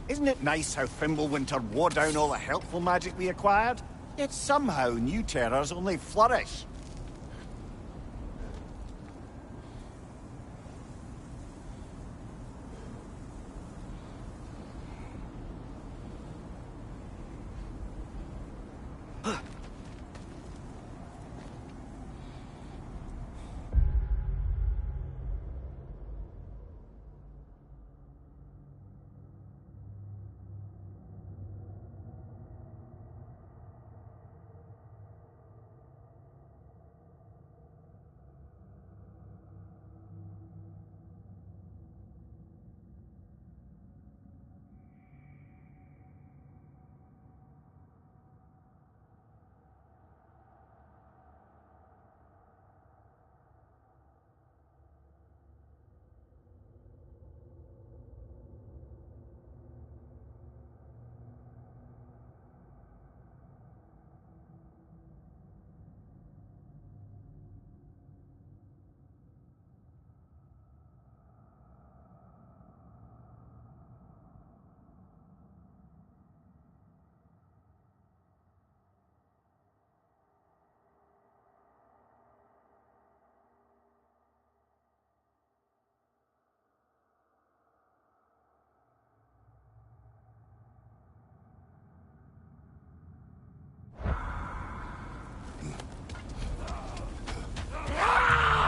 Isn't it nice how Fimbulwinter wore down all the helpful magic we acquired? Yet somehow new terrors only flourish.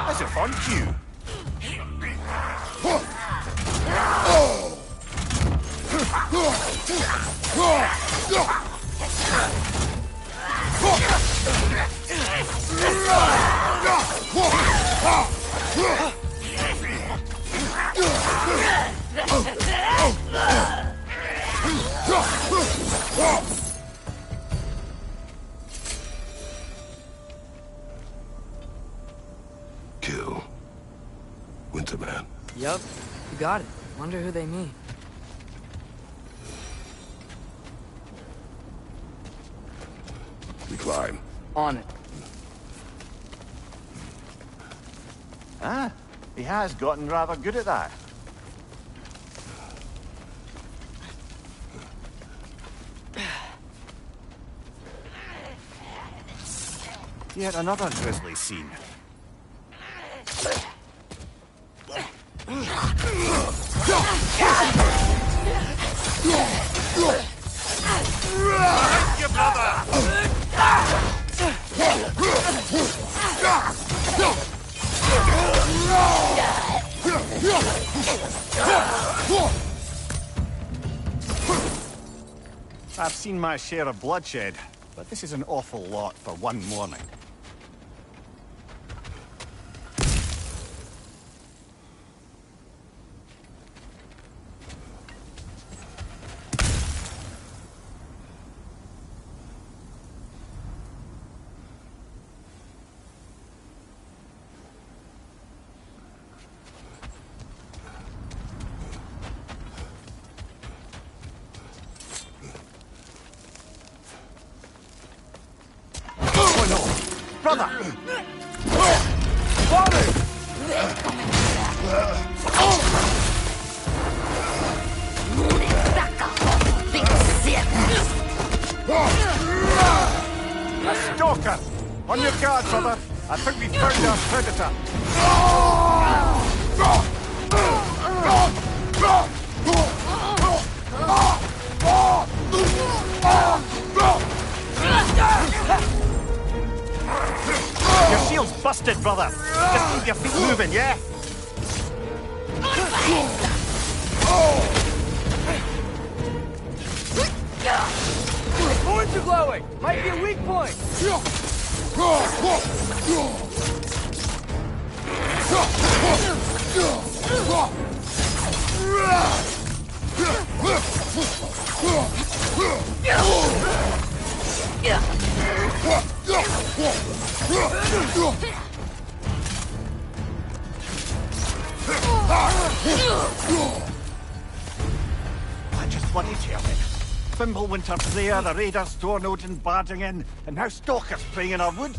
That's a fun cue. Kill Winterman. Yup, you got it. Wonder who they mean. We climb. On it. Ah, he has gotten rather good at that. Yet another grisly scene. Thank you, brother! I've seen my share of bloodshed, but this is an awful lot for one morning. Brother! A stalker! On your guard, brother! I think we found our predator! Your shield's busted, brother! Just keep your feet moving, yeah? Points are glowing! Might be a weak point! I just want to tell it. Fimbulwinter's there, the raiders storming out and barging in, and now stalkers preying in our wood.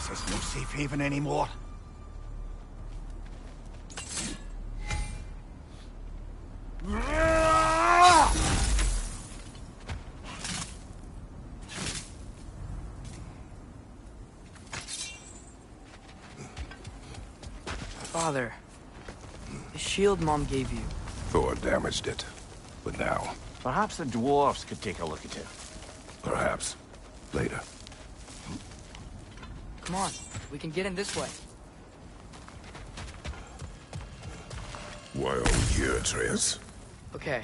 This is no safe haven anymore. Father, the shield Mom gave you. Thor damaged it. But now, Perhaps the dwarves could take a look at it. perhaps, later. Come on, we can get in this way. Why are we here, Atreus? Okay.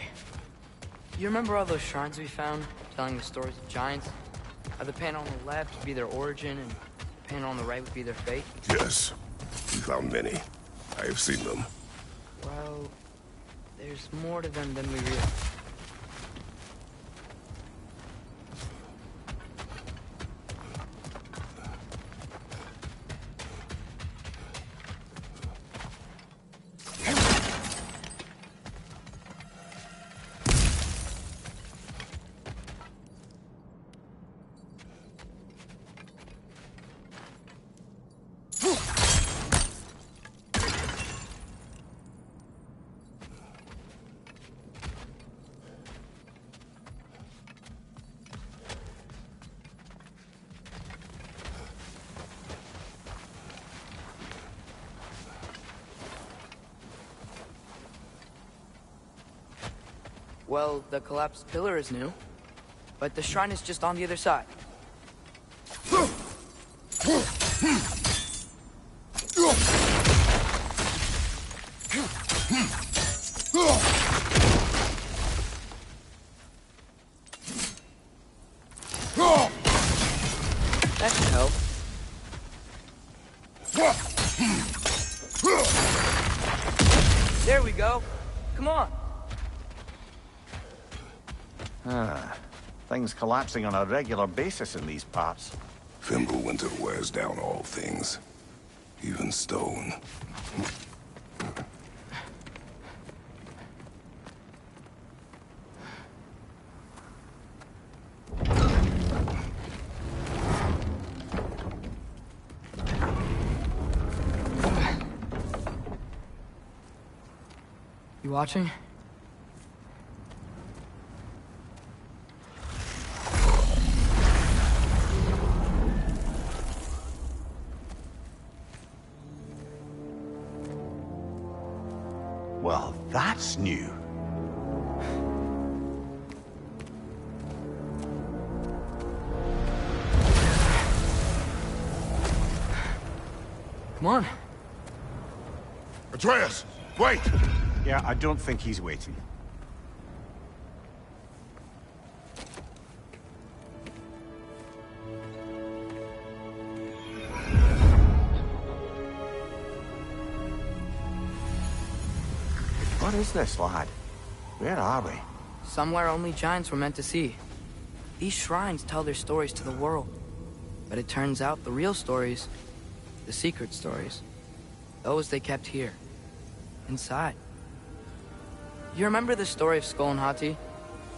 You remember all those shrines we found, telling the stories of giants? How the panel on the left would be their origin, and the panel on the right would be their fate? Yes, we found many. I have seen them. Well, there's more to them than we realize. Well, the collapsed pillar is new, but the shrine is just on the other side. That should help. There we go. Come on. Things collapsing on a regular basis in these parts. Fimbulwinter wears down all things, even stone. You watching? Well, that's new. Come on. Atreus, wait! Yeah, I don't think he's waiting. What is this, lad? Where are we? Somewhere only giants were meant to see. These shrines tell their stories to the world. But it turns out the real stories, the secret stories, those they kept here, inside. You remember the story of Skull and Hati,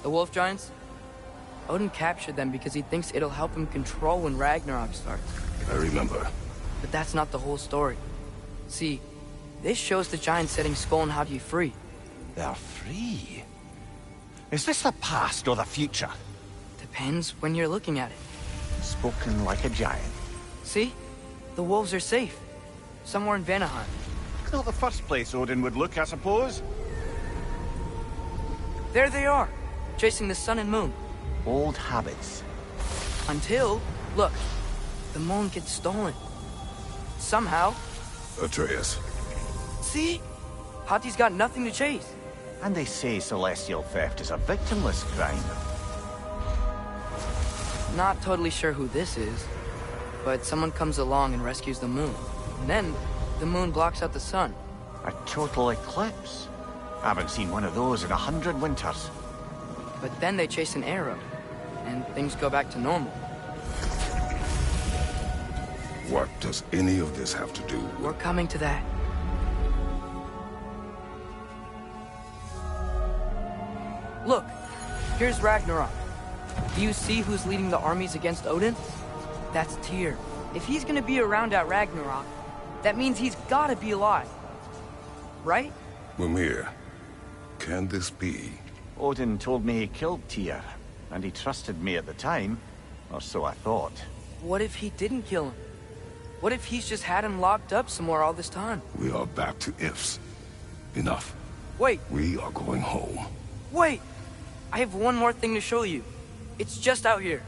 the wolf giants? Odin captured them because he thinks it'll help him control when Ragnarok starts. I remember. But that's not the whole story. See, this shows the giants setting Skull and Hati free. They're free. Is this the past or the future? Depends when you're looking at it. Spoken like a giant. See? The wolves are safe. Somewhere in Vanaheim. Not the first place Odin would look, I suppose. There they are, chasing the sun and moon. Old habits. Until, look, the moon gets stolen. Somehow. Atreus. See? Hati's got nothing to chase. And they say celestial theft is a victimless crime. Not totally sure who this is, but someone comes along and rescues the moon. And then, the moon blocks out the sun. A total eclipse. Haven't seen one of those in 100 winters. But then they chase an arrow, and things go back to normal. What does any of this have to do with... We're coming to that. Look, here's Ragnarok. Do you see who's leading the armies against Odin? That's Tyr, If he's gonna be around at Ragnarok, that means he's gotta be alive. Right? Mimir, can this be? Odin told me he killed Tyr, and he trusted me at the time, or so I thought. What if he didn't kill him? What if he's just had him locked up somewhere all this time? We are back to ifs. Enough. Wait, We are going home. wait! I have one more thing to show you. It's just out here.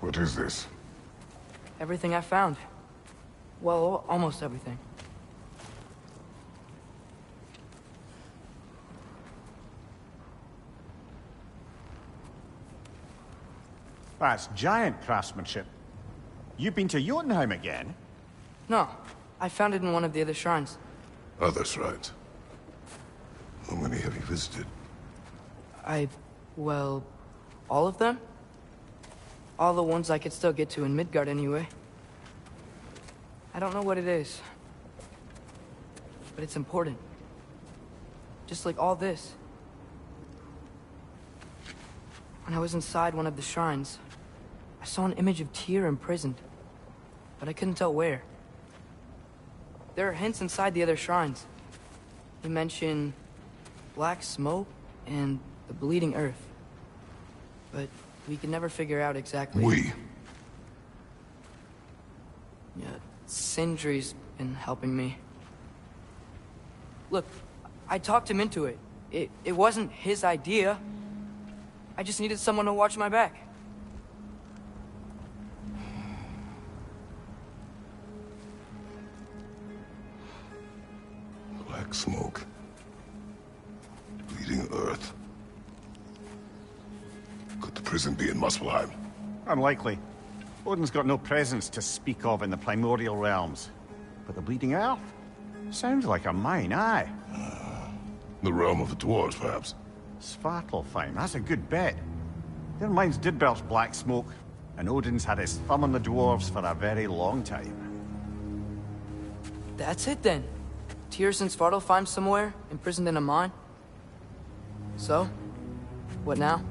What is this? Everything I found. Well, almost everything. That's giant craftsmanship. You've been to Jotunheim again? No, I found it in one of the other shrines. Other shrines. How many have you visited? Well, all of them? All the ones I could still get to in Midgard anyway. I don't know what it is, but it's important. Just like all this. When I was inside one of the shrines, I saw an image of Tyr imprisoned, but I couldn't tell where. There are hints inside the other shrines. You mention black smoke and the bleeding earth, but we could never figure out exactly. Yeah, Sindri's been helping me. Look, I talked him into it. It wasn't his idea. I just needed someone to watch my back. Black smoke. Bleeding earth. Could the prison be in Muspelheim? Unlikely. Odin's got no presence to speak of in the primordial realms. But the Bleeding Earth? Sounds like a mine, aye. The realm of the dwarves, perhaps. Svartalfheim, that's a good bet. Their mines did belch black smoke, and Odin's had his thumb on the dwarves for a very long time. That's it then. Tyr's in Svartalfheim somewhere, imprisoned in a mine. So, what now?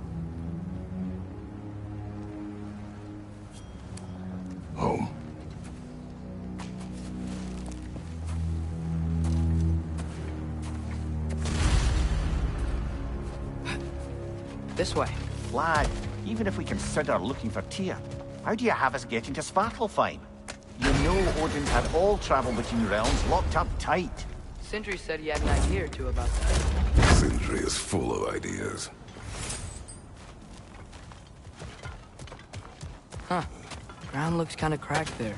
Home. This way. Lad, even if we consider looking for Tyr, how do you have us get into Svartalfheim? You know Odin's had all travel between realms locked up tight. Sindri said he had an idea or two about that. Sindri is full of ideas. Huh. Ground looks kind of cracked there.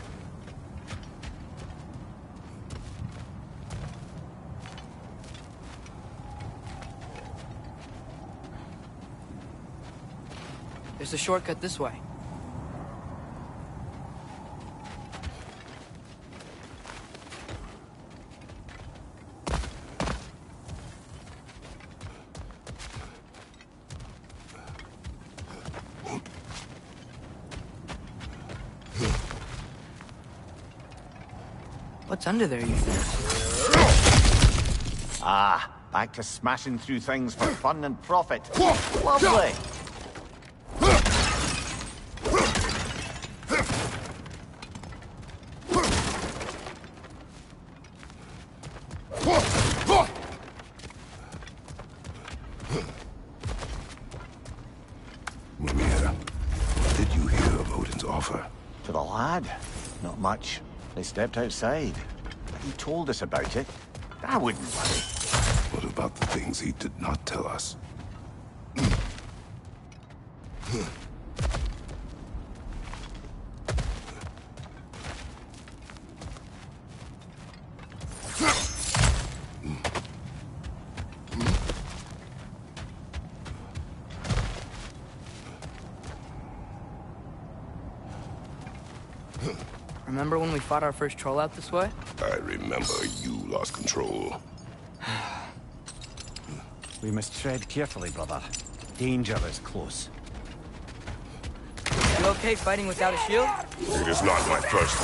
There's a shortcut this way. What's under there, you think? Ah, back to smashing through things for fun and profit. Lovely. Mimir, what did you hear of Odin's offer? To the lad? Not much. They stepped outside. But he told us about it. I wouldn't worry. What about the things he did not tell us? Remember when we fought our first troll out this way? I remember you lost control. We must tread carefully, brother. Danger is close. You okay fighting without a shield? It is not my first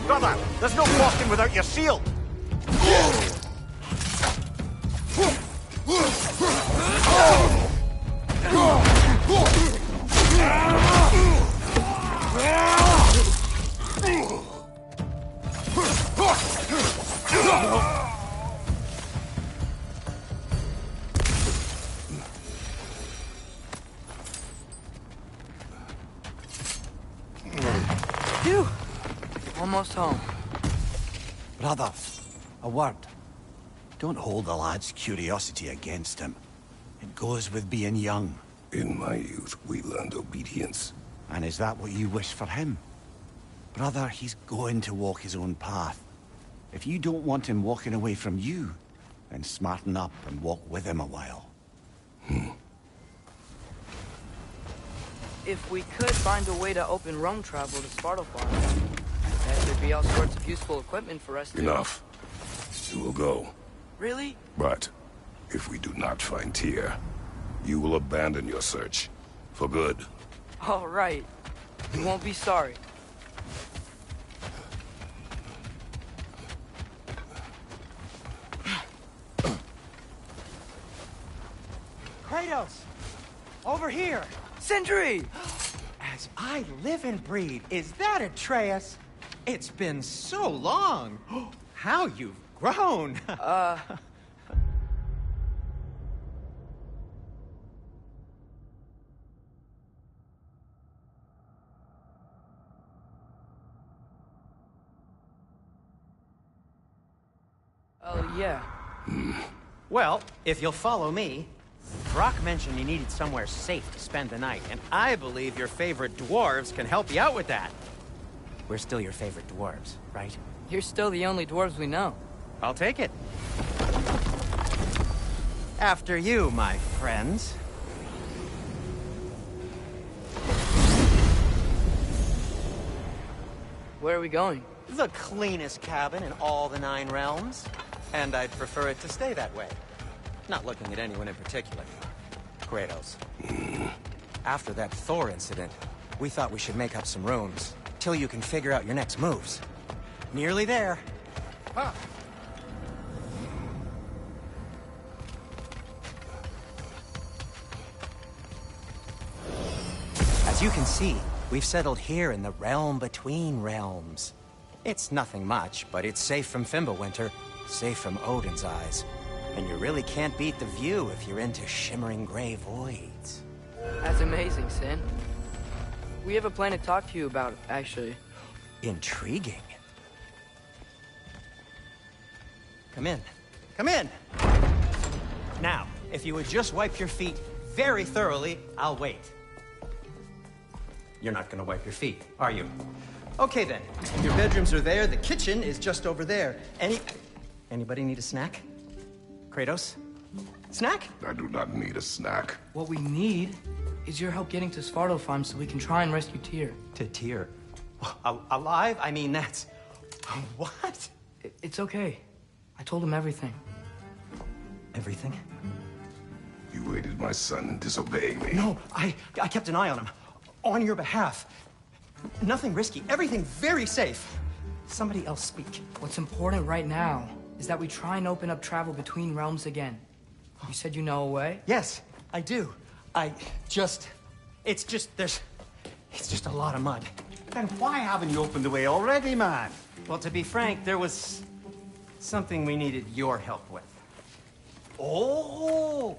Brother, there's no walking without your shield! Phew! Almost home. Brother, a word. Don't hold the lad's curiosity against him. It goes with being young. In my youth, we learned obedience. And is that what you wish for him? Brother, he's going to walk his own path. If you don't want him walking away from you, then smarten up and walk with him a while. If we could find a way to open roam travel to Svartalfheim, then there'd be all sorts of useful equipment for us to... Enough. You will go. Really? But if we do not find Tyr, you will abandon your search. For good. All right. You won't be sorry. Kratos! Over here! Sentry! As I live and breathe, is that Atreus? It's been so long! How you've grown! Oh, yeah. Well, if you'll follow me, Brock mentioned you needed somewhere safe to spend the night, and I believe your favorite dwarves can help you out with that. We're still your favorite dwarves, right? You're still the only dwarves we know. I'll take it. After you, my friends. Where are we going? The cleanest cabin in all the 9 realms. And I'd prefer it to stay that way. Not looking at anyone in particular. Kratos. After that Thor incident, we thought we should make up some rooms, till you can figure out your next moves. Nearly there. Ah. As you can see, we've settled here in the realm between realms. It's nothing much, but it's safe from Fimbulwinter, safe from Odin's eyes. And you really can't beat the view if you're into shimmering gray voids. That's amazing, Sin. We have a plan to talk to you about, actually. Intriguing. Come in. Come in! Now, if you would just wipe your feet very thoroughly, I'll wait. You're not gonna wipe your feet, are you? Okay then. Your bedrooms are there, the kitchen is just over there. Anybody need a snack? Kratos? Snack? I do not need a snack. What we need is your help getting to Svartalfheim so we can try and rescue Tyr. To Tyr? Alive? I mean, that's... What? It's okay. I told him everything. Everything? killed my son in disobeying me. No, I kept an eye on him. On your behalf. Nothing risky. Everything very safe. Somebody else speak. What's important right now is that we try and open up travel between realms again. You said you know a way? Yes, I do. It's just a lot of mud. Then why haven't you opened the way already, man? Well, to be frank, there was something we needed your help with. Oh!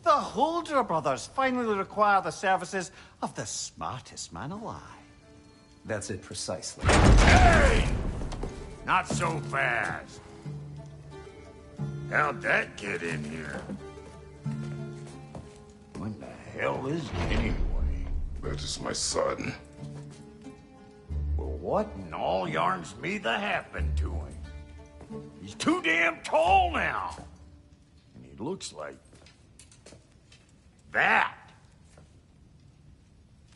The Holder brothers finally require the services of the smartest man alive. That's it precisely. Hey! Not so fast. How'd that get in here? What the hell is it anyway? That is my son. Well, what in all yarns me that happened to him? He's too damn tall now. And he looks like that.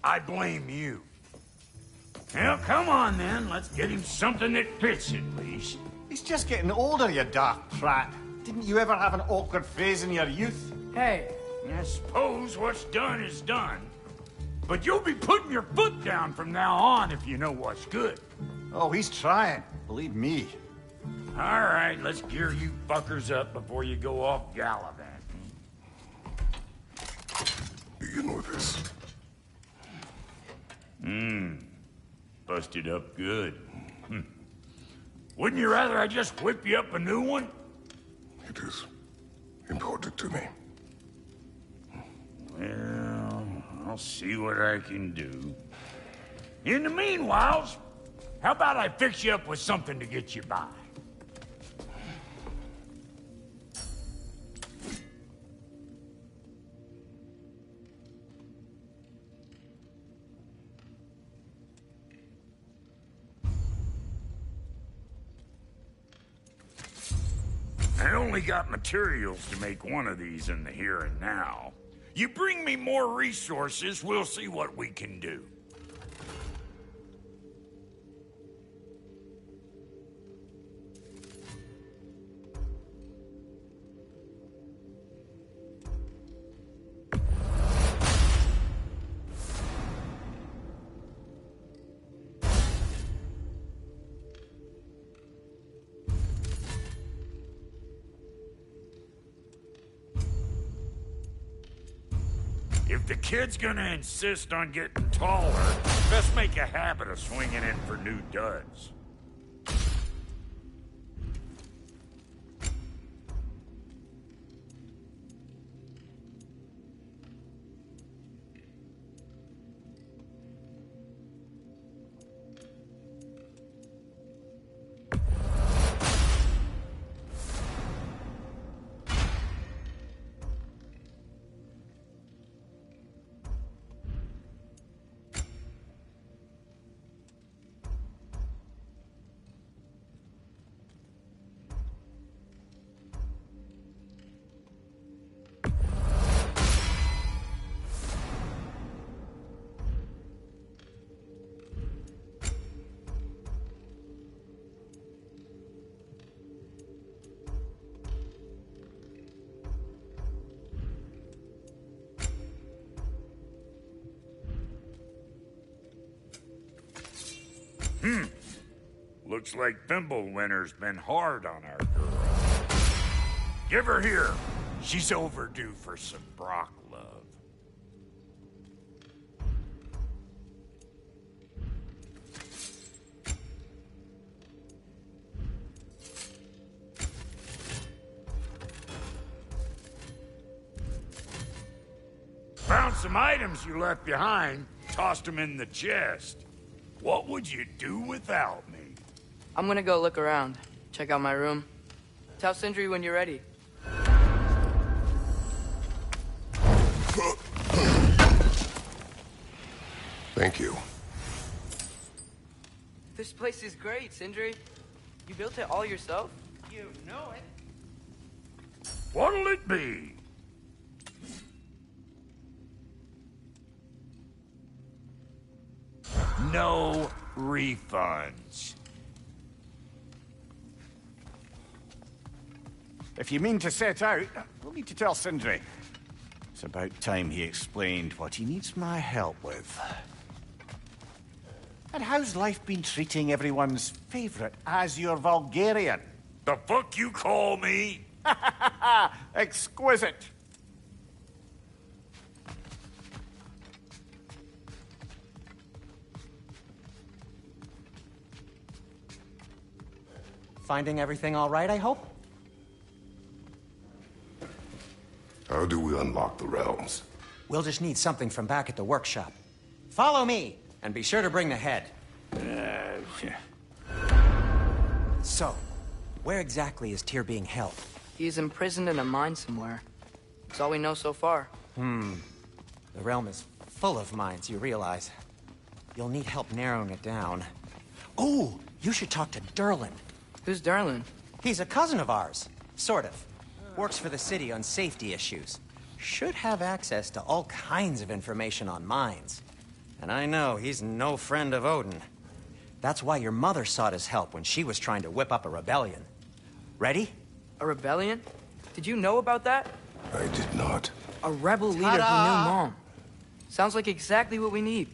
I blame you. Well, come on then. Let's get him something that fits at least. He's just getting older, you dark prat. Didn't you ever have an awkward phase in your youth? Hey! I suppose what's done is done. But you'll be putting your foot down from now on if you know what's good. Oh, he's trying. Believe me. All right, let's gear you fuckers up before you go off gallivanting. Begin with this. Busted up good. Wouldn't you rather I just whip you up a new one? It is important to me. Well, I'll see what I can do. In the meanwhile, how about I fix you up with something to get you by? I only got materials to make one of these in the here and now. You bring me more resources, we'll see what we can do. If the kid's gonna insist on getting taller, best make a habit of swinging in for new duds. Looks like Thimblewinter's been hard on our girl. Give her here. She's overdue for some Brock love. Found some items you left behind, tossed them in the chest. What would you do without me? I'm gonna go look around. Check out my room. Tell Sindri when you're ready. Thank you. This place is great, Sindri. You built it all yourself? You know it. What'll it be? No refunds. If you mean to set out, we'll need to tell Sindri. It's about time he explained what he needs my help with. And how's life been treating everyone's favorite Azure Vulgarian? The fuck you call me? Exquisite. Finding everything all right, I hope? How do we unlock the realms? We'll just need something from back at the workshop. Follow me, and be sure to bring the head. So, where exactly is Tyr being held? He's imprisoned in a mine somewhere. That's all we know so far. The realm is full of mines, you realize. You'll need help narrowing it down. Oh, you should talk to Derlin. Who's Derlin? He's a cousin of ours, sort of. Works for the city on safety issues. Should have access to all kinds of information on mines. And I know he's no friend of Odin. That's why your mother sought his help when she was trying to whip up a rebellion. Ready? A rebellion? Did you know about that? I did not. A rebel leader who knew Mom. Sounds like exactly what we need.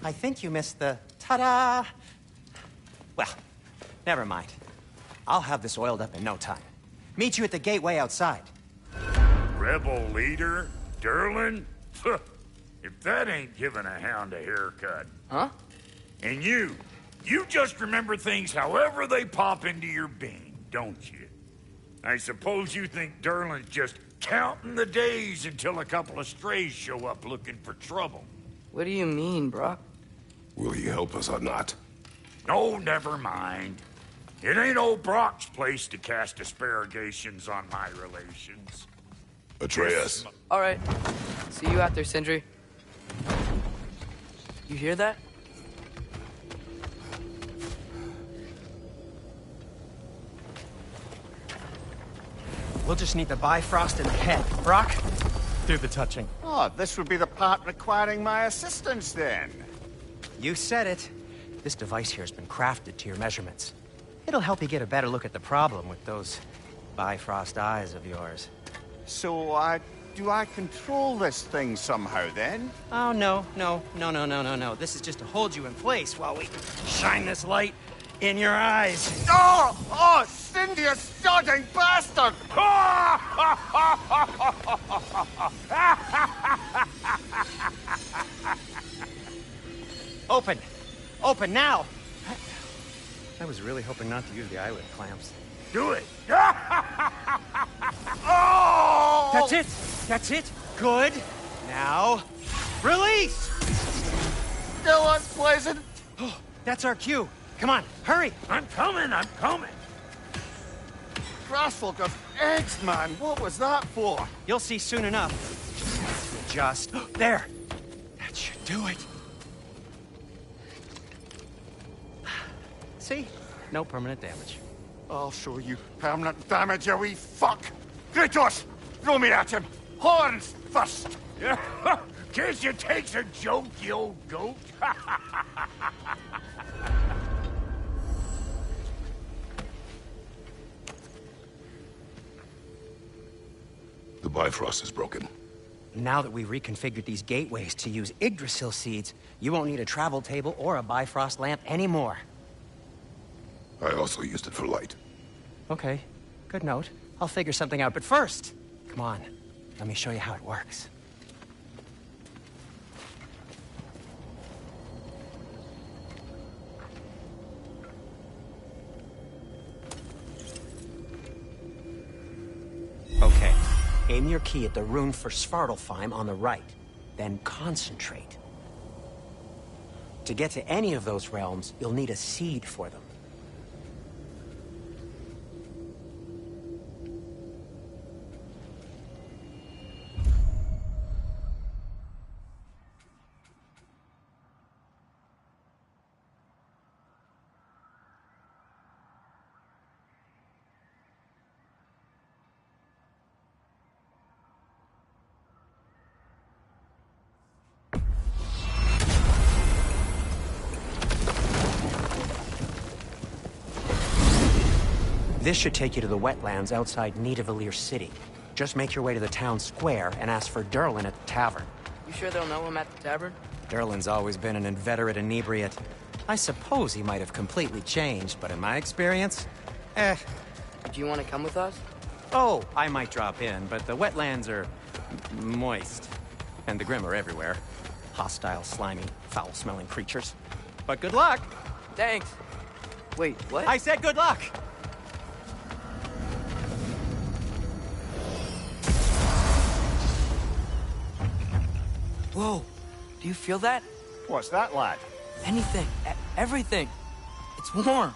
I think you missed the ta-da. Well, never mind. I'll have this oiled up in no time. Meet you at the gateway outside. Rebel leader? Derlin? If that ain't giving a hound a haircut. Huh? And you just remember things however they pop into your being, don't you? I suppose you think Derlin's just counting the days until a couple of strays show up looking for trouble. What do you mean, Brock? Will he help us or not? No, never mind. It ain't old Brock's place to cast asparagations on my relations. Atreus. All right. See you out there, Sindri. You hear that? We'll just need the Bifrost in the head. Brock, do the touching. Oh, this would be the part requiring my assistance then. You said it. This device here has been crafted to your measurements. It'll help you get a better look at the problem with those Bifrost eyes of yours. So, do I control this thing somehow then? Oh, no. This is just to hold you in place while we shine this light in your eyes. Oh, Cindy, you sodding bastard! Open now! I was really hoping not to use the eyelid clamps. Do it! Oh! That's it! Good! Now, release! Still unpleasant. That's our cue. Come on, hurry! I'm coming! Grassful of eggs, man. What was that for? You'll see soon enough. Just... there! That should do it. See? No permanent damage. I'll show you permanent damage, you wee fuck! Kratos! Throw me at him! Horns first! Guess you takes a joke, you old goat. The Bifrost is broken. Now that we've reconfigured these gateways to use Yggdrasil seeds, you won't need a travel table or a Bifrost lamp anymore. I also used it for light. Okay, good note. I'll figure something out, but first, come on, let me show you how it works. Okay, aim your key at the rune for Svartalfheim on the right, then concentrate. To get to any of those realms, you'll need a seed for them. This should take you to the wetlands outside Nidavellir City. just make your way to the town square and ask for Durlin at the tavern. You sure they'll know him at the tavern? Durlin's always been an inveterate inebriate. I suppose he might have completely changed, but in my experience, Do you want to come with us? Oh, I might drop in, but the wetlands are moist. And the Grim are everywhere. Hostile, slimy, foul-smelling creatures. But good luck! Thanks. Wait, what? I said good luck! Whoa, do you feel that? What's that, lad? Anything, everything. It's warm.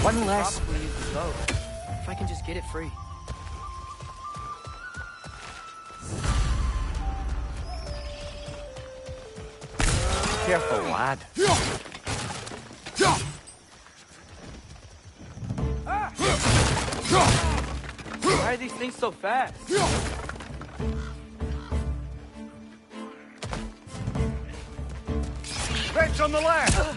One less. Probably use the boat. If I can just get it free. Careful, lad. Why are these things so fast? Bench on the left!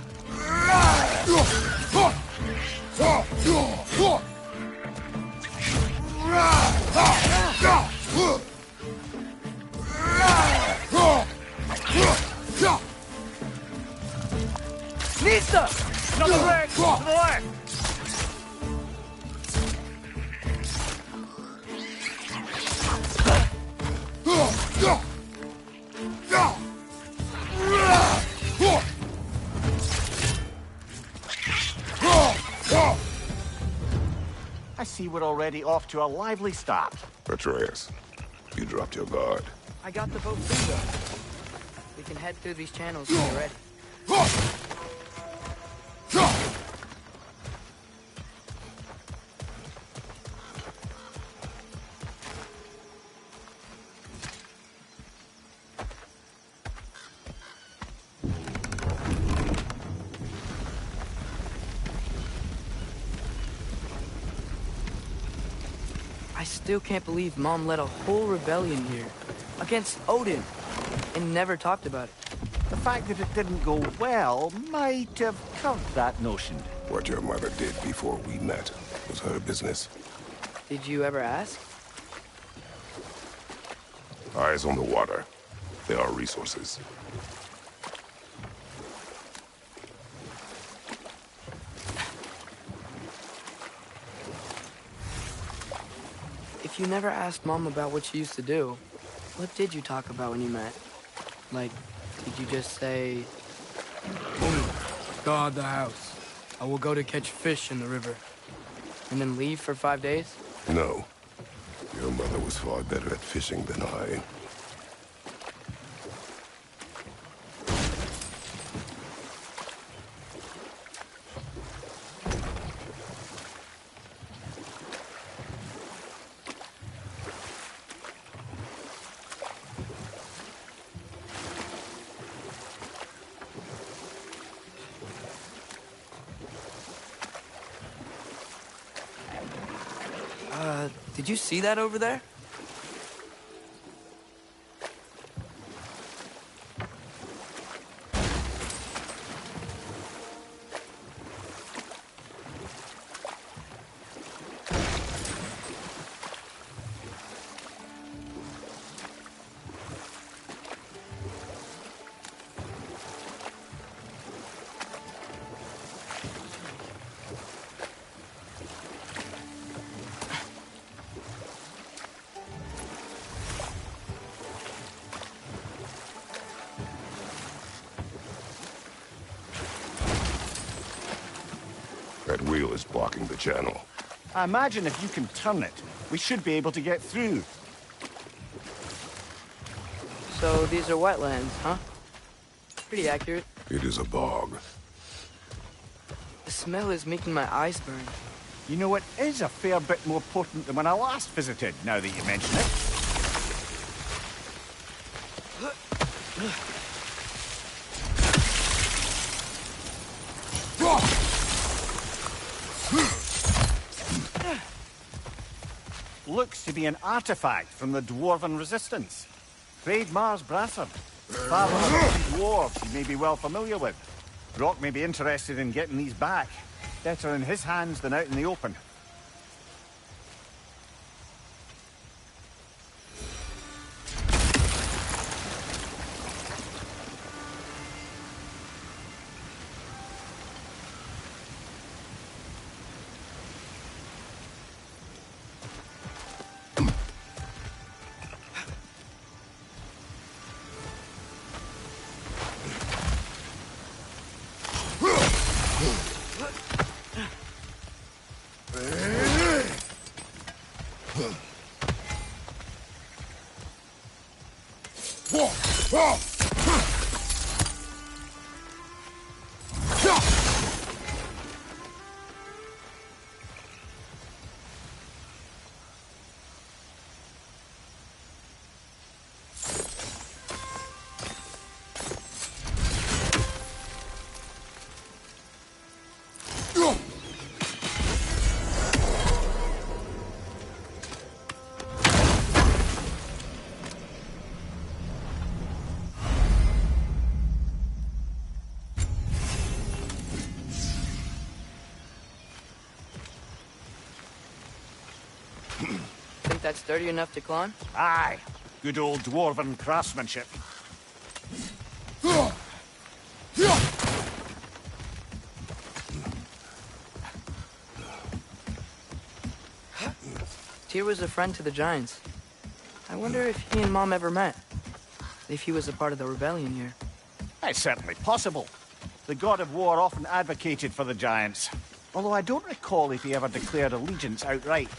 Nista! Another leg! To the left! I see we're already off to a lively start. Atreus, you dropped your guard. I got the boat through though. We can head through these channels when you're ready. I still can't believe Mom led a whole rebellion here against Odin and never talked about it. The fact that it didn't go well might have curved that notion. What your mother did before we met was her business. Did you ever ask? Eyes on the water. There are resources. If you never asked Mom about what she used to do, what did you talk about when you met? Like, did you just say, guard the house. I will go to catch fish in the river. And then leave for 5 days? No. Your mother was far better at fishing than I. Did you see that over there? That wheel is blocking the channel. I imagine if you can turn it, we should be able to get through. So these are wetlands, huh? Pretty accurate. It is a bog. The smell is making my eyes burn. You know, it is a fair bit more potent than when I last visited, now that you mention it. Looks to be an artifact from the Dwarven Resistance. Trade Mars Brasser. Father of the dwarves you may be well familiar with. Brock may be interested in getting these back. Better in his hands than out in the open. Think that's sturdy enough to climb? Aye. Good old dwarven craftsmanship. Tyr was a friend to the Giants. I wonder if he and Mom ever met. If he was a part of the rebellion here. It's certainly possible. The god of war often advocated for the Giants. Although I don't recall if he ever declared allegiance outright.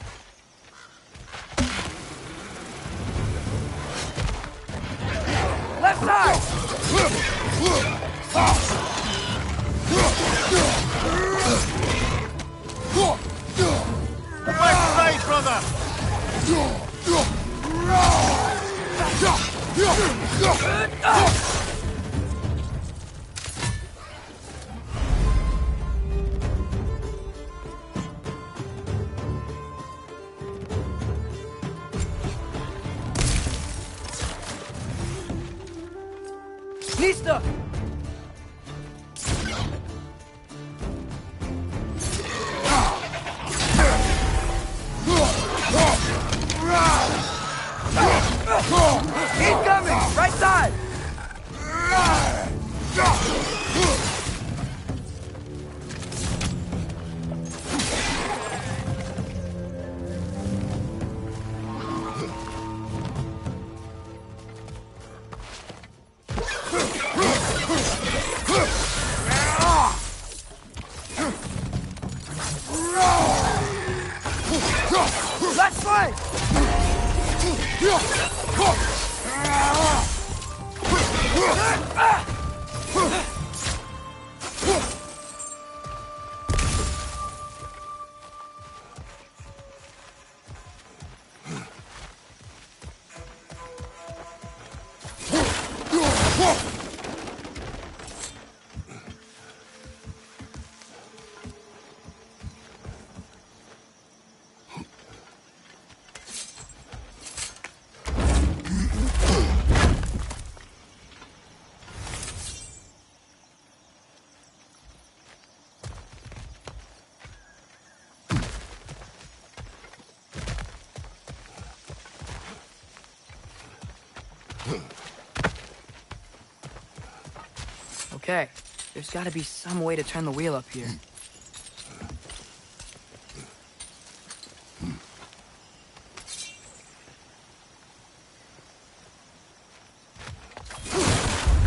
Left side! Left side, brother! Nista! He's coming! Right side! Left flank! Okay, there's gotta be some way to turn the wheel up here.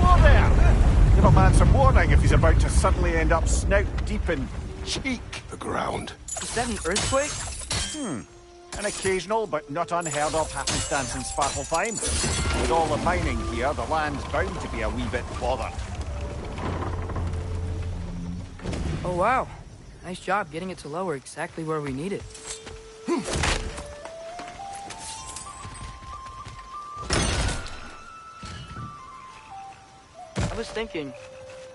Whoa there! Give a man some warning if he's about to suddenly end up snout deep in cheek. The ground. Is that an earthquake? An occasional but not unheard of happenstance in Svartalfheim. With all the mining here, the land's bound to be a wee bit bothered. Oh wow, nice job getting it to lower exactly where we need it. I was thinking,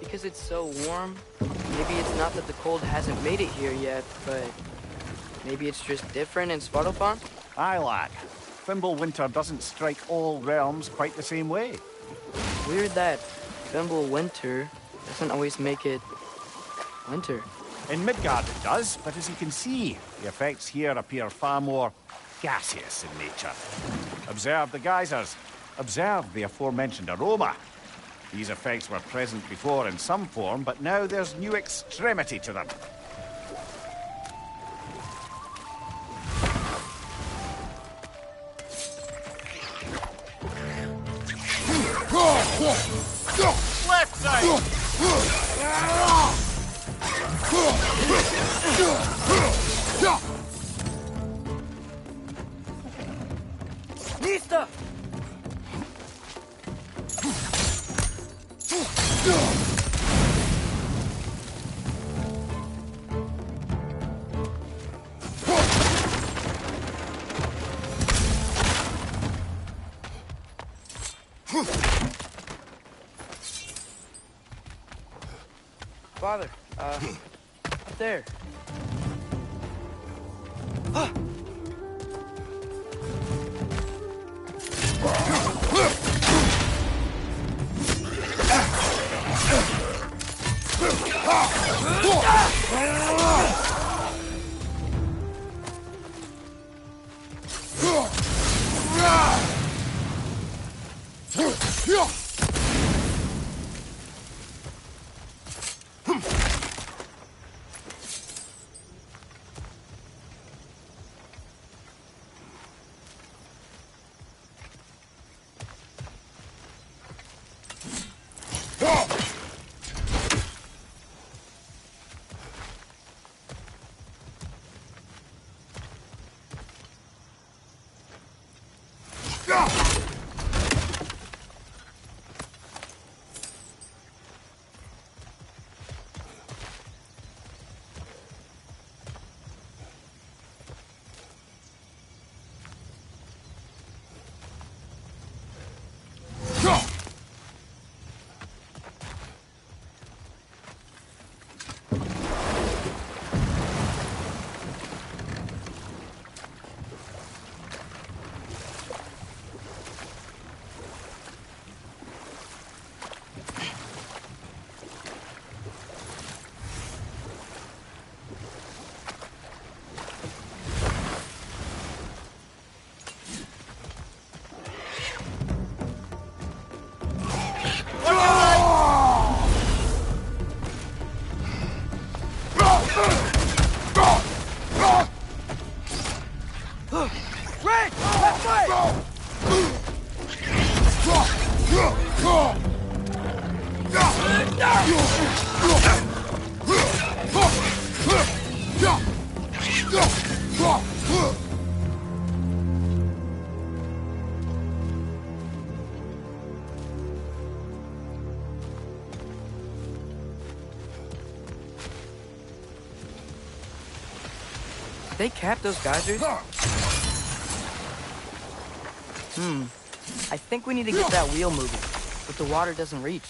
because it's so warm, maybe it's not that the cold hasn't made it here yet, but maybe it's just different in Svartalfheim? Aye, lad. Fimbulwinter doesn't strike all realms quite the same way. Weird that Fimbulwinter doesn't always make it winter. In Midgard it does, but as you can see, the effects here appear far more gaseous in nature. Observe the geysers. Observe the aforementioned aroma. These effects were present before in some form, but now there's new extremity to them. Left side! Nista! Father, up there. They cap those geysers? I think we need to get that wheel moving, but the water doesn't reach.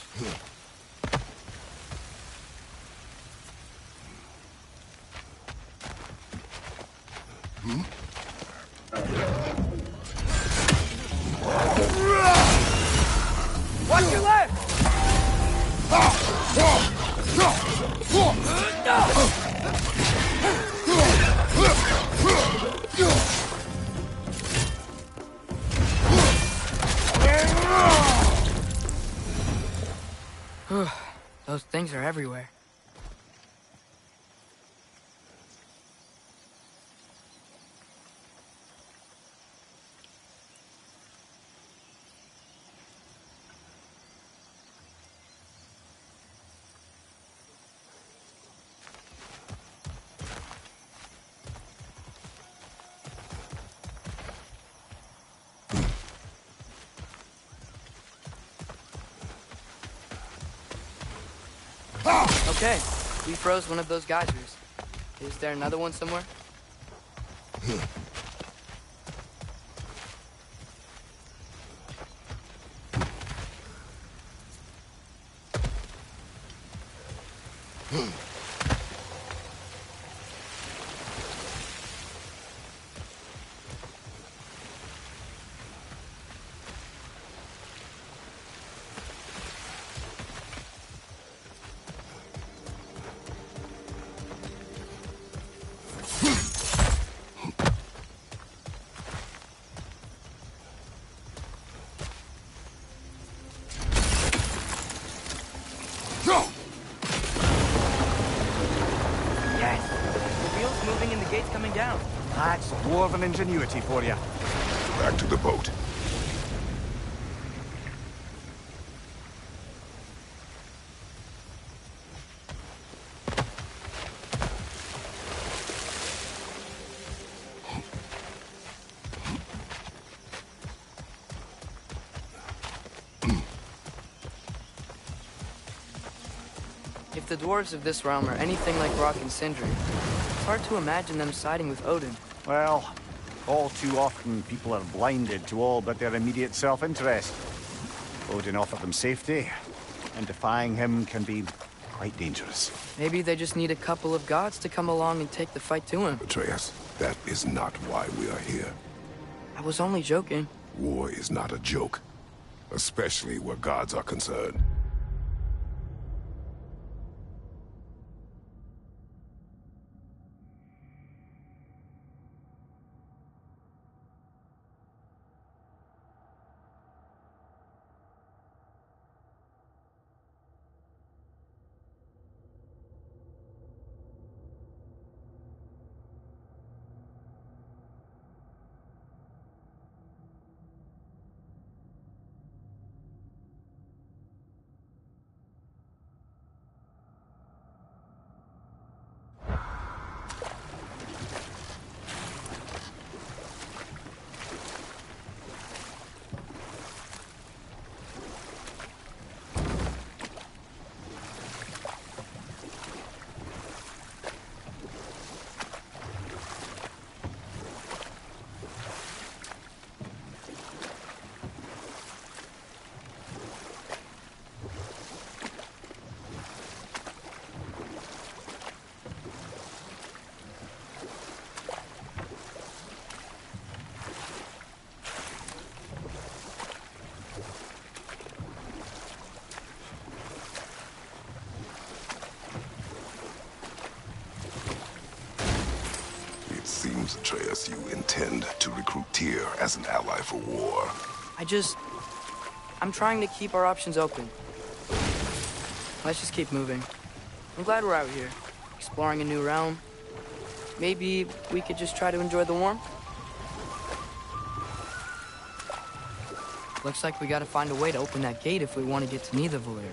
Watch your left! Those things are everywhere. Okay, we froze one of those geysers. Is there another one somewhere? That's dwarven ingenuity for you. Back to the boat. If the dwarves of this realm are anything like Rock and Sindri, it's hard to imagine them siding with Odin. Well, all too often people are blinded to all but their immediate self-interest. Odin offered them safety, and defying him can be quite dangerous. Maybe they just need a couple of gods to come along and take the fight to him. Atreus, that is not why we are here. I was only joking. War is not a joke, especially where gods are concerned. It seems, Atreus, you intend to recruit Tyr as an ally for war. I'm trying to keep our options open. Let's just keep moving. I'm glad we're out here, exploring a new realm. Maybe we could just try to enjoy the warmth? Looks like we gotta find a way to open that gate if we want to get to Nidavellir.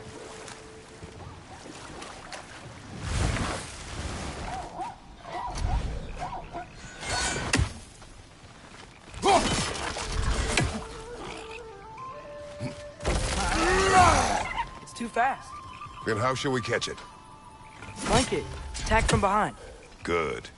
It's too fast. Then how shall we catch it? Flank it. Attack from behind. Good.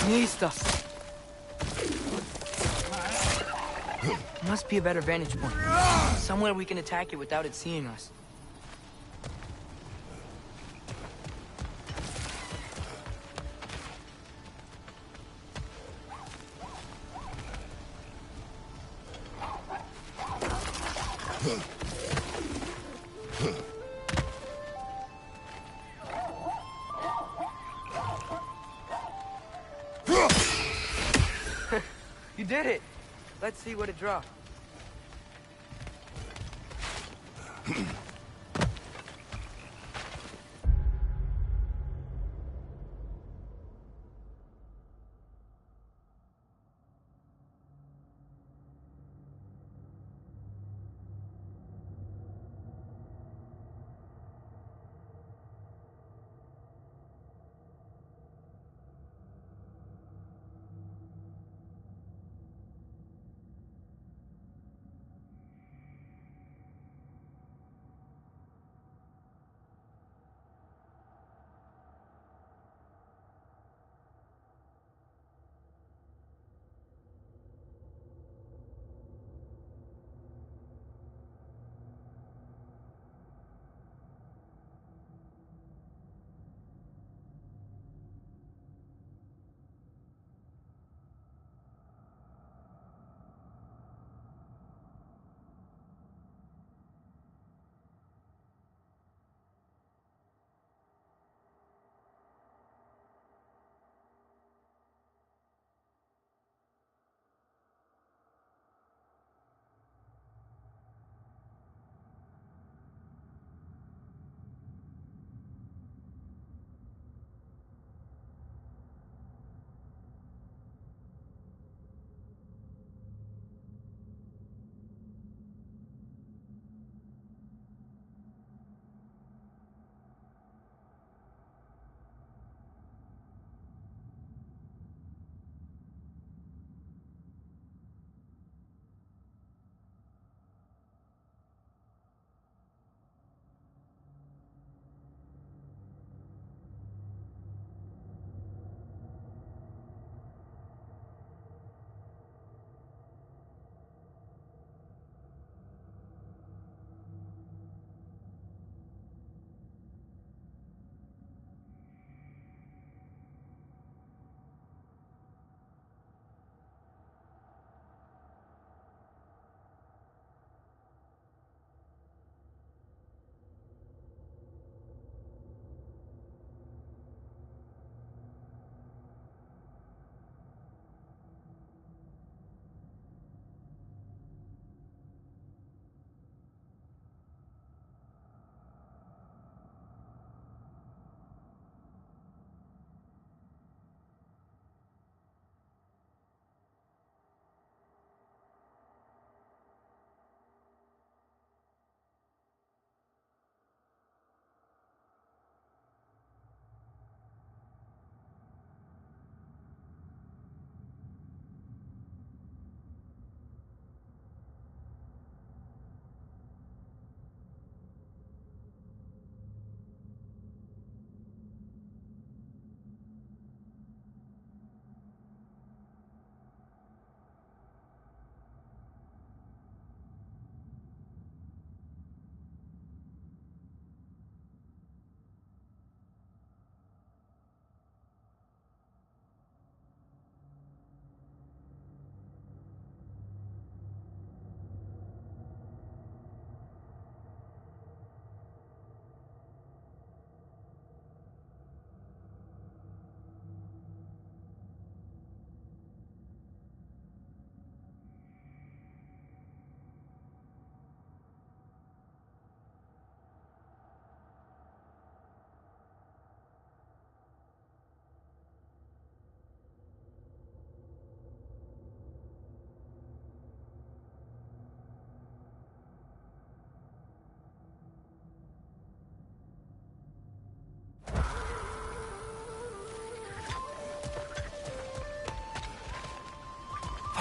Nista. Must be a better vantage point. Somewhere we can attack it without it seeing us. You did it! Let's see what it dropped.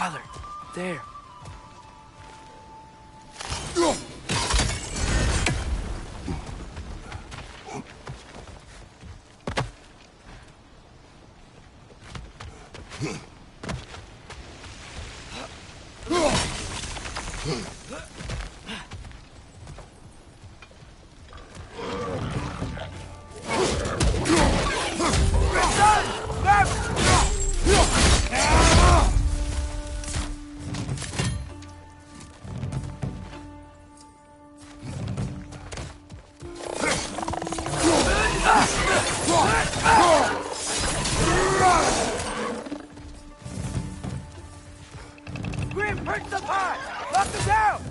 Father, there. Grim, perch up high! Lock them down!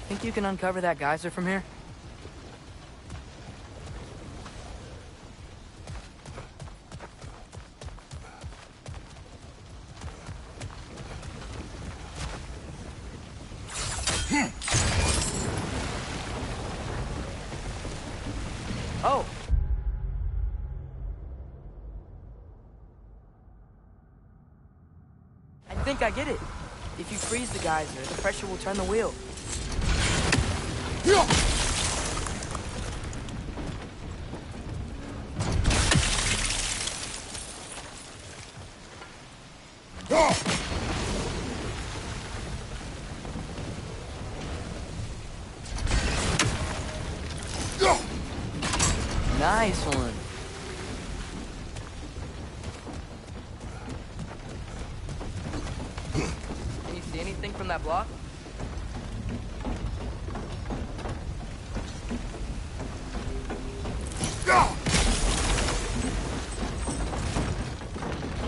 Think you can uncover that geyser from here? Oh! I think I get it. If you freeze the geyser, the pressure will turn the wheel. Nice one. Can you see anything from that block?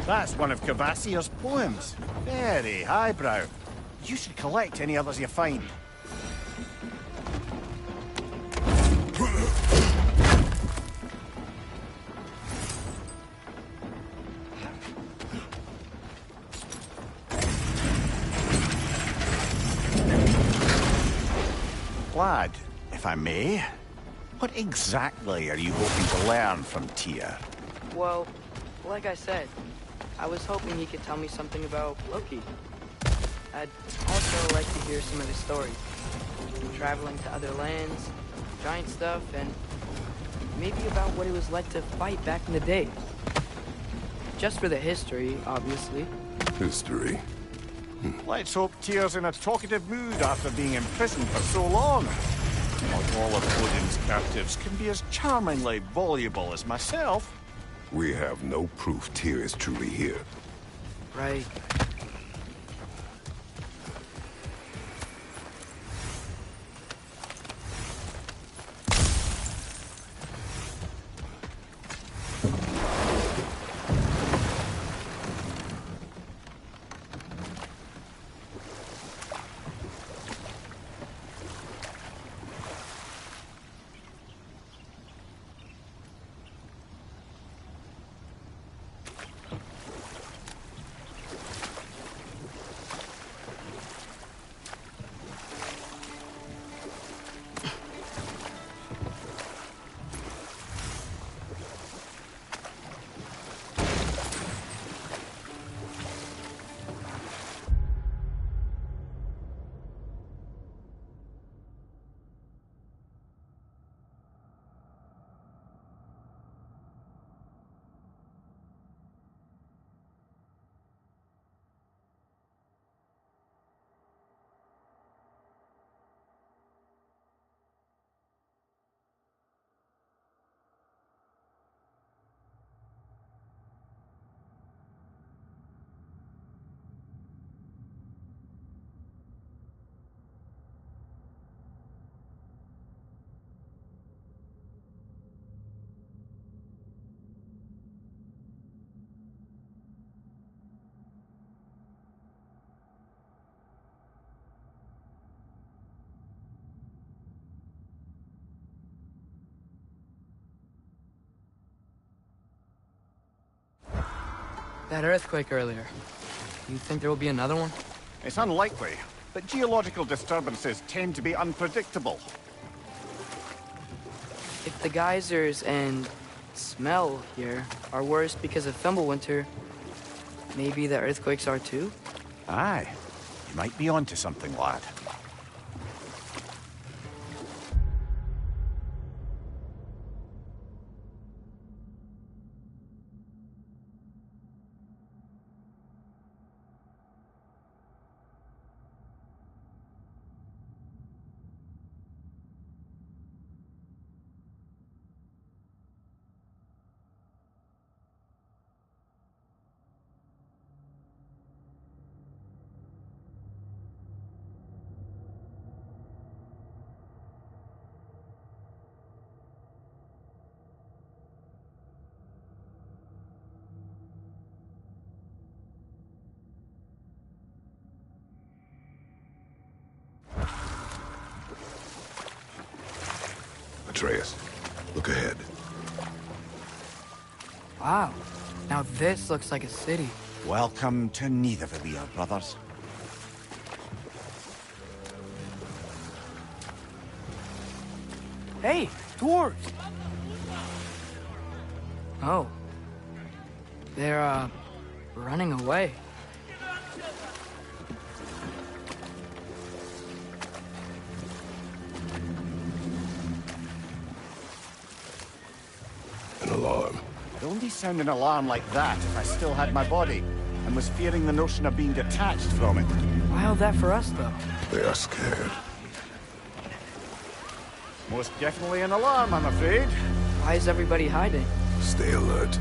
That's one of Cavassier's poems. Very highbrow. You should collect any others you find. Lad, if I may, what exactly are you hoping to learn from Tyr? Well, like I said, I was hoping he could tell me something about Loki. I'd also like to hear some of his stories. Traveling to other lands, giant stuff, and maybe about what it was like to fight back in the day. Just for the history, obviously. History. Let's hope Tyr's in a talkative mood after being imprisoned for so long. Not all of Odin's captives can be as charmingly voluble as myself. We have no proof Tyr is truly here. Right. That earthquake earlier. You think there will be another one? It's unlikely, but geological disturbances tend to be unpredictable. If the geysers and smell here are worse because of Fimbulwinter, maybe the earthquakes are too? Aye. You might be onto something, lad. Atreus, look ahead. Wow. Now this looks like a city. Welcome to Nidavellir, brothers. Hey, dwarves! Oh. They're, running away. An alarm. I'd only sound an alarm like that if I still had my body, and was fearing the notion of being detached from it. Wild that for us, though. They are scared. Most definitely an alarm, I'm afraid. Why is everybody hiding? Stay alert.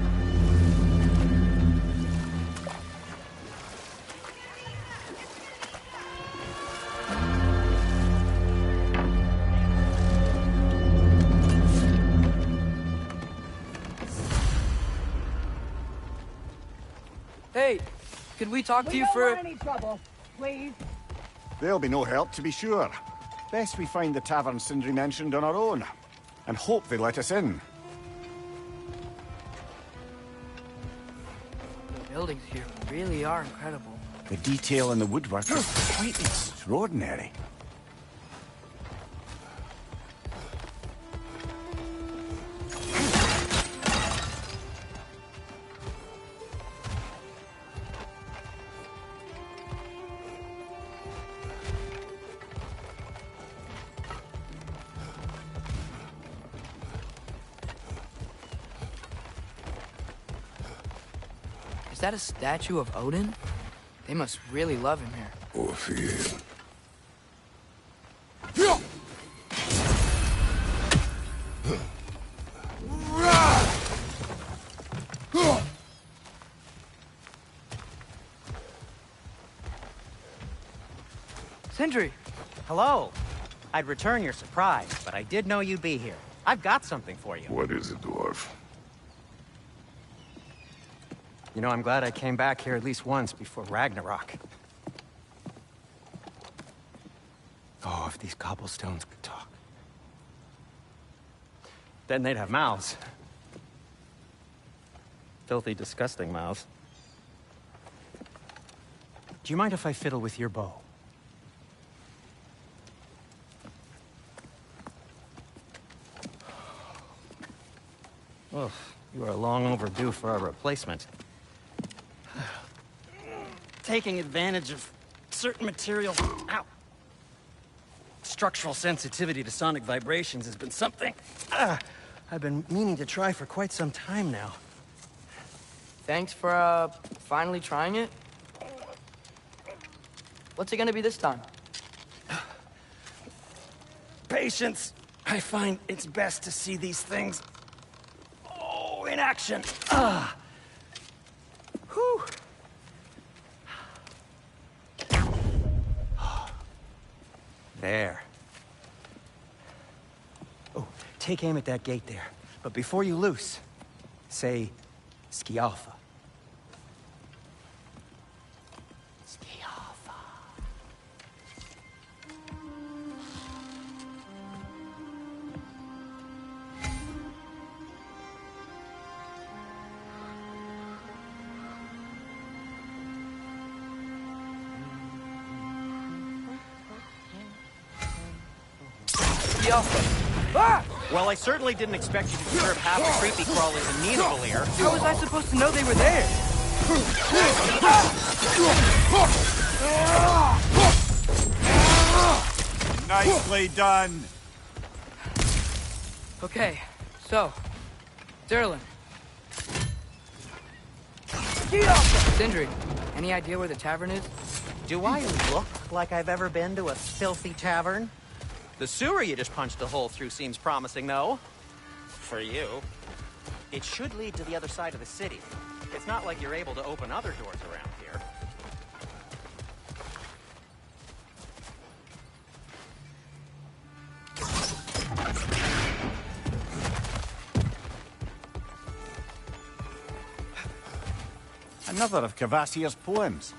Hey, could we talk to you We for... don't want any trouble, please. There'll be no help, to be sure. Best we find the tavern Sindri mentioned on our own, and hope they let us in. The buildings here really are incredible. The detail in the woodwork is quite extraordinary. Is that a statue of Odin? They must really love him here. Or fear him. Sindri! Hello. I'd return your surprise, but I did know you'd be here. I've got something for you. What is it, dwarf? You know, I'm glad I came back here at least once before Ragnarok. Oh, if these cobblestones could talk. Then they'd have mouths. Filthy, disgusting mouths. Do you mind if I fiddle with your bow? Oh, you are long overdue for a replacement. Taking advantage of certain materials. Ow. Structural sensitivity to sonic vibrations has been something I've been meaning to try for quite some time now. Thanks for, finally trying it. What's it gonna be this time? Patience. I find it's best to see these things, in action. Whew. There. Oh, take aim at that gate there. But before you loose, say, Skialfa. Skialfa. Well, I certainly didn't expect you to disturb half the creepy crawlers in Nidavellir. How was I supposed to know they were there? Nicely done. Okay, so, Derlin. Sindri, any idea where the tavern is? Do I look like I've ever been to a filthy tavern? The sewer you just punched a hole through seems promising, though. For you. It should lead to the other side of the city. It's not like you're able to open other doors around here. Another of Cavassier's poems.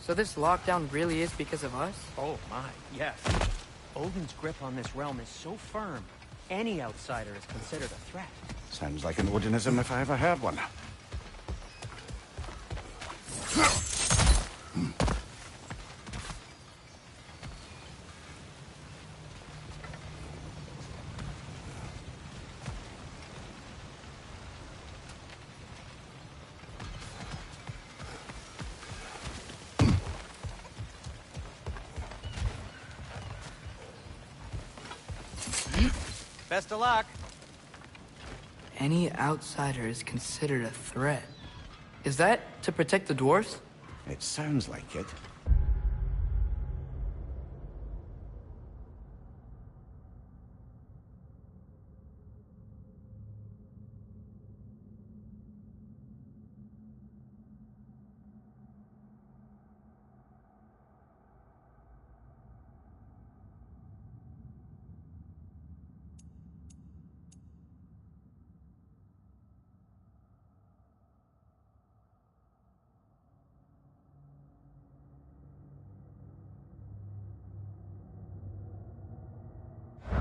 So this lockdown really is because of us? Oh my, yes. Odin's grip on this realm is so firm, any outsider is considered a threat. Sounds like an Odinism if I ever heard one. Best of luck. Any outsider is considered a threat. Is that to protect the dwarfs? It sounds like it.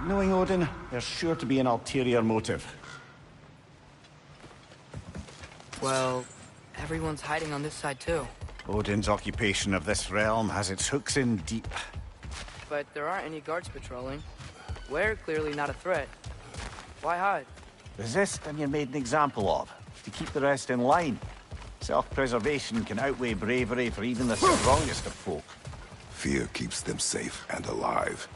Knowing Odin, there's sure to be an ulterior motive. Well, everyone's hiding on this side too. Odin's occupation of this realm has its hooks in deep. But there aren't any guards patrolling. We're clearly not a threat. Why hide? Resist and you're made an example of, to keep the rest in line. Self-preservation can outweigh bravery for even the strongest of folk. Fear keeps them safe and alive.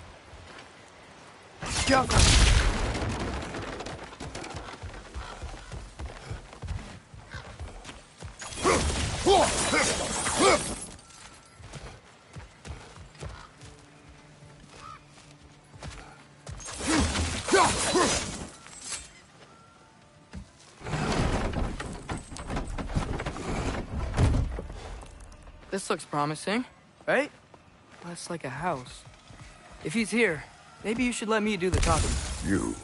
This looks promising, right? That's like a house. If he's here, maybe you should let me do the talking. You?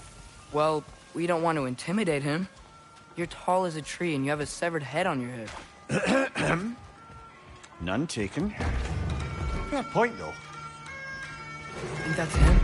Well, we don't want to intimidate him. You're tall as a tree and you have a severed head on your head. None taken. Fair point, though. Think that's him?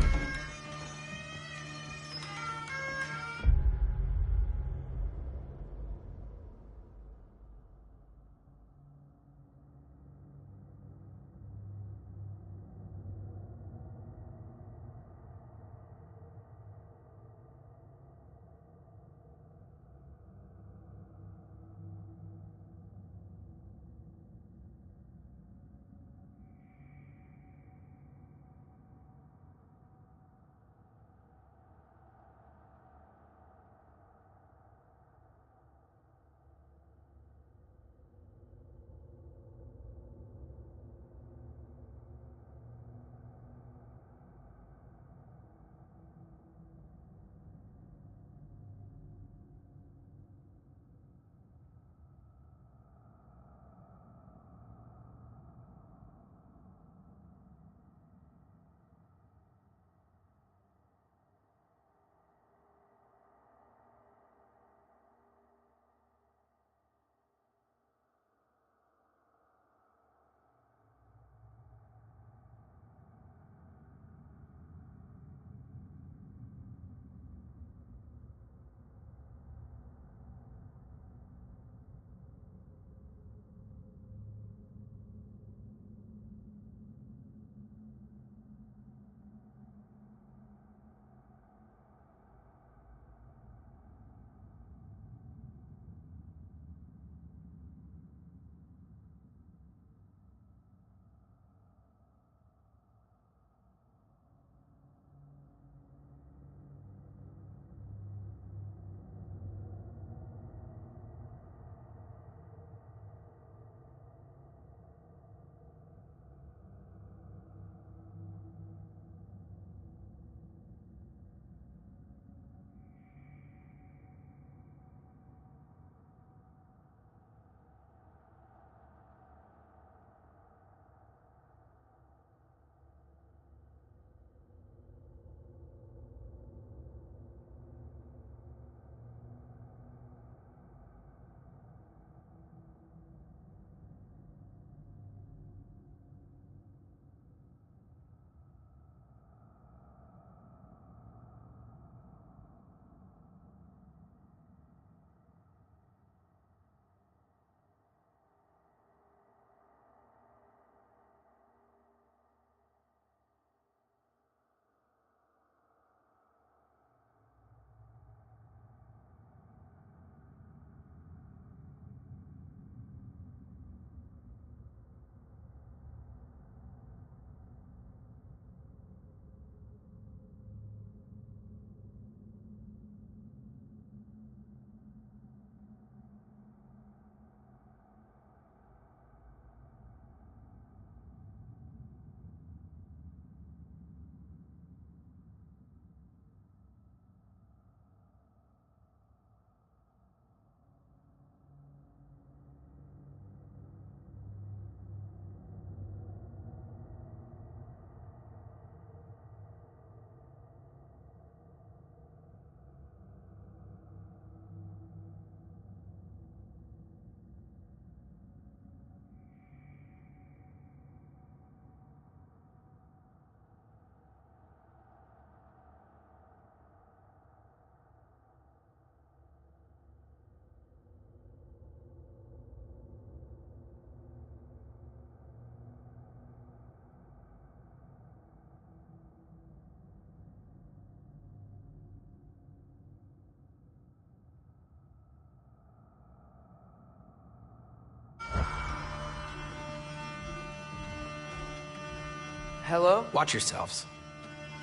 Hello? Watch yourselves.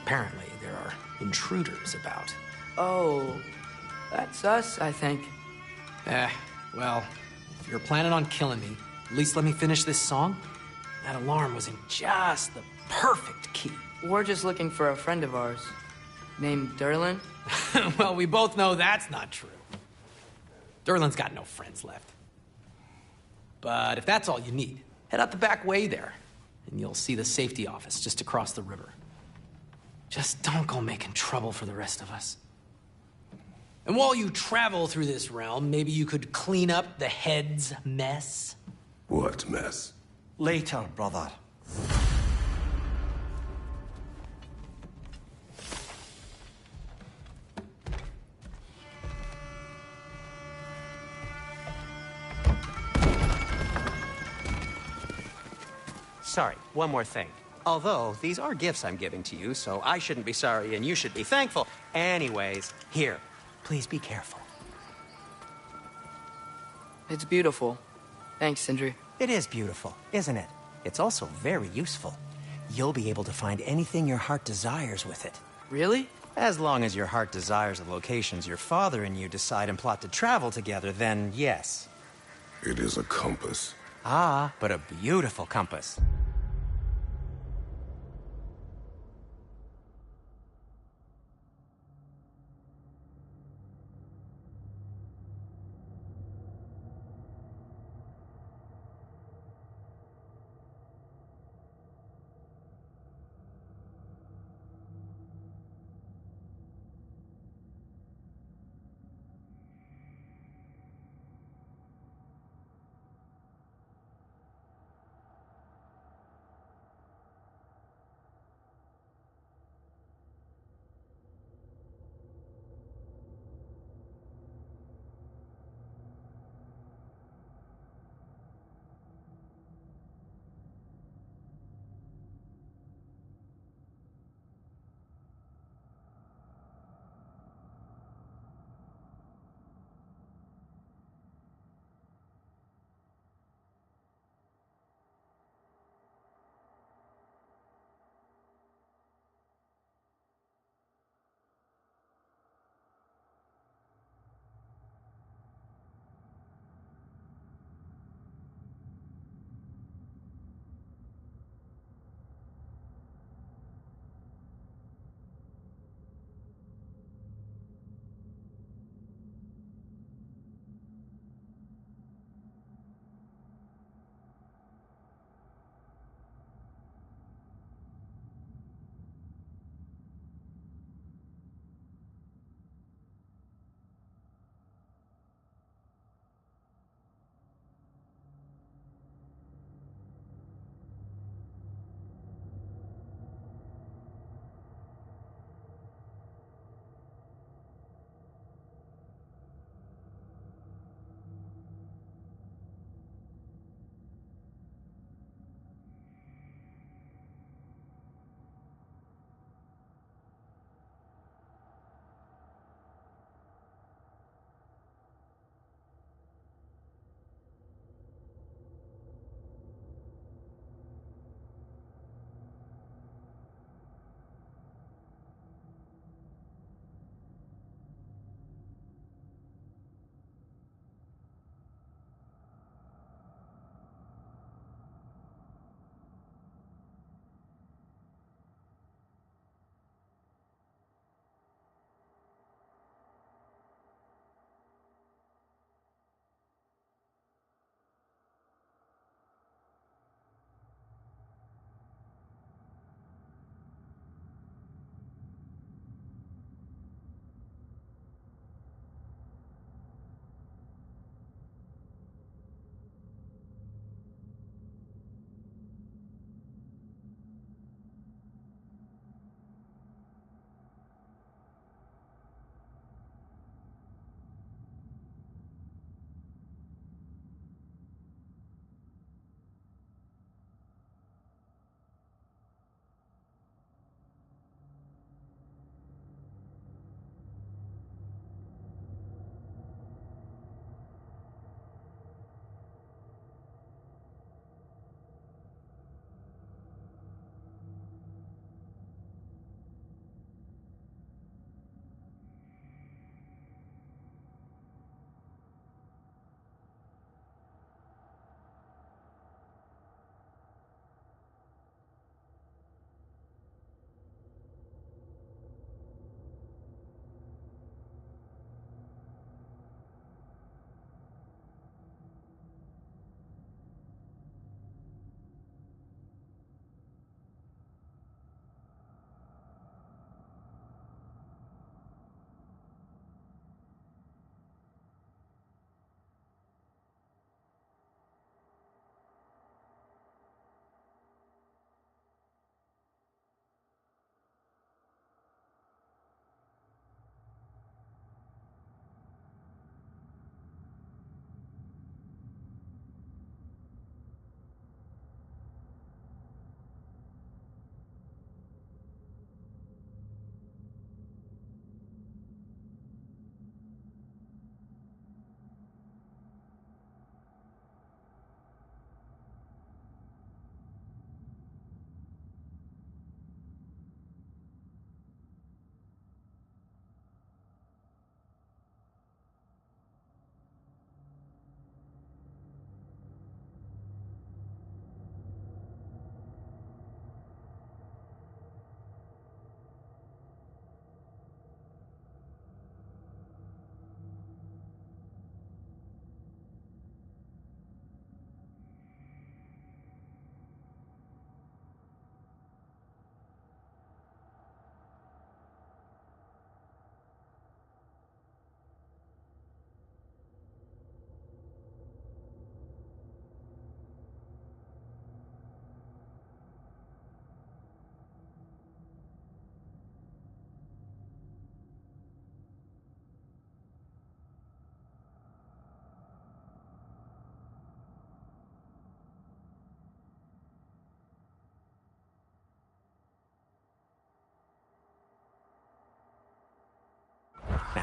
Apparently, there are intruders about. Oh, that's us, I think. Well, if you're planning on killing me, at least let me finish this song. That alarm was in just the perfect key. We're just looking for a friend of ours, named Derlin. Well, we both know that's not true. Derlin's got no friends left. But if that's all you need, head out the back way there, and you'll see the safety office just across the river. Just don't go making trouble for the rest of us. And while you travel through this realm, maybe you could clean up the head's mess? What mess? Later, brother. Sorry, one more thing. Although, these are gifts I'm giving to you, so I shouldn't be sorry and you should be thankful. Anyways, here, please be careful. It's beautiful. Thanks, Sindri. It is beautiful, isn't it? It's also very useful. You'll be able to find anything your heart desires with it. Really? As long as your heart desires the locations your father and you decide and plot to travel together, then yes. It is a compass. Ah, but a beautiful compass.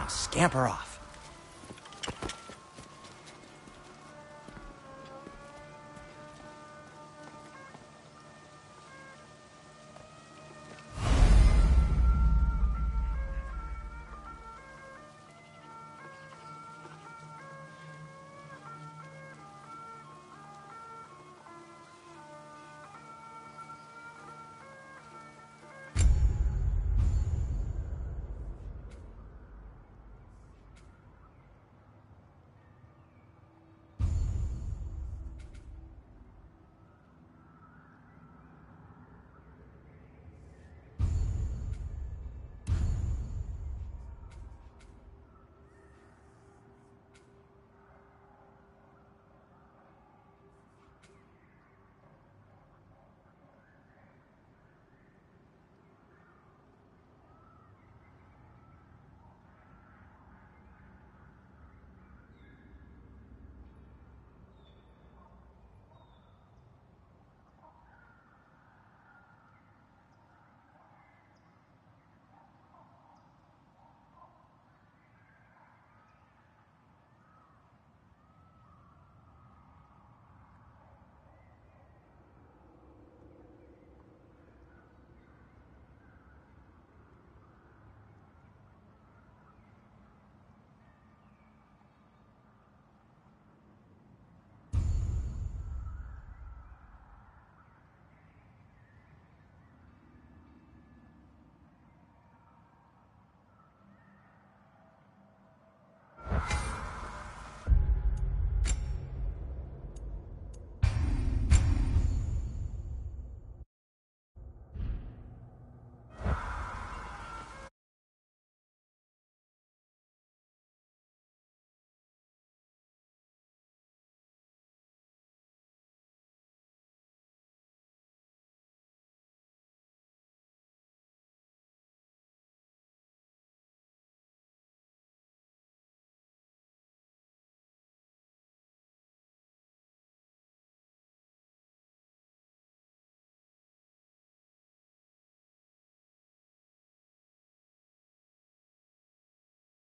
Now scamper off.